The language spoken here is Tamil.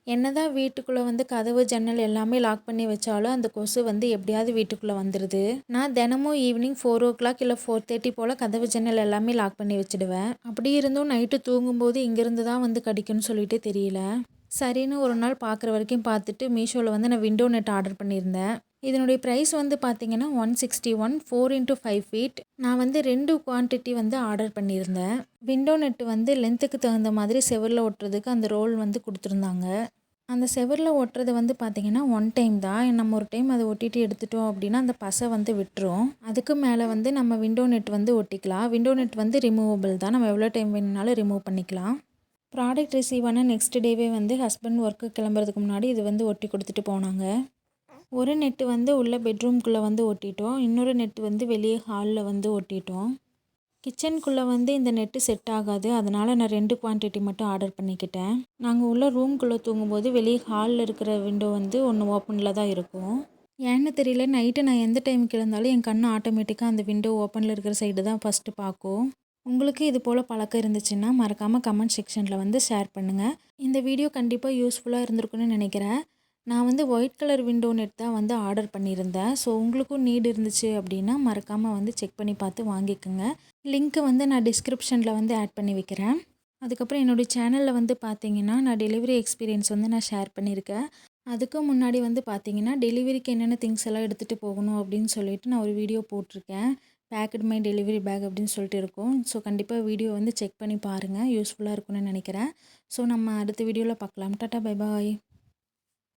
என்னதான் வீட்டுக்குள்ளே வந்து கதவு ஜன்னல் எல்லாமே லாக் பண்ணி வச்சாலும் அந்த கொசு வந்து எப்படியாவது வீட்டுக்குள்ளே வந்துடுது. நான் தினமும் ஈவினிங் 4:00 இல்லை 4:30 போல் கதவு ஜன்னல் எல்லாமே லாக் பண்ணி வச்சுடுவேன். அப்படி இருந்தும் நைட்டு தூங்கும்போது இங்கேருந்து தான் வந்து கடிக்குன்னு சொல்லிட்டு தெரியல. சரின்னு ஒரு நாள் பார்க்குற வரைக்கும் பார்த்துட்டு மீஷோவில் வந்து நான் விண்டோ நெட் ஆர்டர் பண்ணியிருந்தேன். இதனுடைய ப்ரைஸ் வந்து பார்த்தீங்கன்னா 161 4x5 ஃபீட். நான் வந்து 2 குவான்டிட்டி வந்து ஆர்டர் பண்ணியிருந்தேன். விண்டோ நெட்டு வந்து லென்த்துக்கு தகுந்த மாதிரி செவரில் ஒட்டுறதுக்கு அந்த ரோல் வந்து கொடுத்துருந்தாங்க. அந்த செவரில் ஒட்டுறது வந்து பார்த்திங்கன்னா ஒன் டைம் தான். நம்ம ஒரு டைம் அதை ஒட்டிட்டு எடுத்துட்டோம் அப்படின்னா அந்த பசை வந்து விட்டுரும். அதுக்கு மேலே வந்து நம்ம விண்டோ நெட் வந்து ஒட்டிக்கலாம். விண்டோ நெட் வந்து ரிமூவபிள் தான். நம்ம எவ்வளோ டைம் வேணுனாலும் ரிமூவ் பண்ணிக்கலாம். ப்ராடக்ட் ரிசீவ் ஆன நெக்ஸ்ட் டேவே வந்து ஹஸ்பண்ட் ஒர்க்கு கிளம்புறதுக்கு முன்னாடி இது வந்து ஒட்டி கொடுத்துட்டு போனாங்க. ஒரு நெட்டு வந்து உள்ள பெட்ரூம்குள்ளே வந்து ஒட்டிட்டோம். இன்னொரு நெட்டு வந்து வெளியே ஹாலில் வந்து ஒட்டிட்டோம். கிச்சனுக்குள்ளே வந்து இந்த நெட்டு செட் ஆகாது. அதனால் நான் 2 குவான்டிட்டி மட்டும் ஆர்டர் பண்ணிக்கிட்டேன். நாங்கள் உள்ள ரூம்குள்ளே தூங்கும்போது வெளியே ஹாலில் இருக்கிற விண்டோ வந்து ஒன்று ஓப்பனில் தான் இருக்கும். ஏன்னு தெரியல, நைட்டு நான் எந்த டைமுக்கு எழுந்தாலும் என் கண் ஆட்டோமேட்டிக்காக அந்த விண்டோ ஓப்பனில் இருக்கிற சைடு தான் ஃபஸ்ட்டு பார்க்கும். உங்களுக்கு இது போல் பழக்கம் இருந்துச்சுன்னா மறக்காமல் கமெண்ட் செக்ஷனில் வந்து ஷேர் பண்ணுங்கள். இந்த வீடியோ கண்டிப்பாக யூஸ்ஃபுல்லாக இருந்திருக்குன்னு நினைக்கிறேன். நான் வந்து ஒயிட் கலர் விண்டோ நெட் தான் வந்து ஆர்டர் பண்ணியிருந்தேன். ஸோ உங்களுக்கும் நீட் இருந்துச்சு அப்படின்னா மறக்காமல் வந்து செக் பண்ணி பார்த்து வாங்கிக்கோங்க. லிங்க்கு வந்து நான் டிஸ்கிரிப்ஷனில் வந்து ஆட் பண்ணி வைக்கிறேன். அதுக்கப்புறம் என்னுடைய சேனலில் வந்து பார்த்தீங்கன்னா நான் டெலிவரி எக்ஸ்பீரியன்ஸ் வந்து நான் ஷேர் பண்ணியிருக்கேன். அதுக்கு முன்னாடி வந்து பார்த்தீங்கன்னா டெலிவரிக்கு என்னென்ன திங்ஸ் எல்லாம் எடுத்துகிட்டு போகணும் அப்படின்னு சொல்லிட்டு நான் ஒரு வீடியோ போட்டிருக்கேன். பேக்கட் மை டெலிவரி பேக் அப்படின்னு சொல்லிட்டு இருக்கும். ஸோ கண்டிப்பாக வீடியோ வந்து செக் பண்ணி பாருங்கள். யூஸ்ஃபுல்லாக இருக்கும்னு நினைக்கிறேன். ஸோ நம்ம அடுத்த வீடியோவில் பார்க்கலாம். Tata bye bye.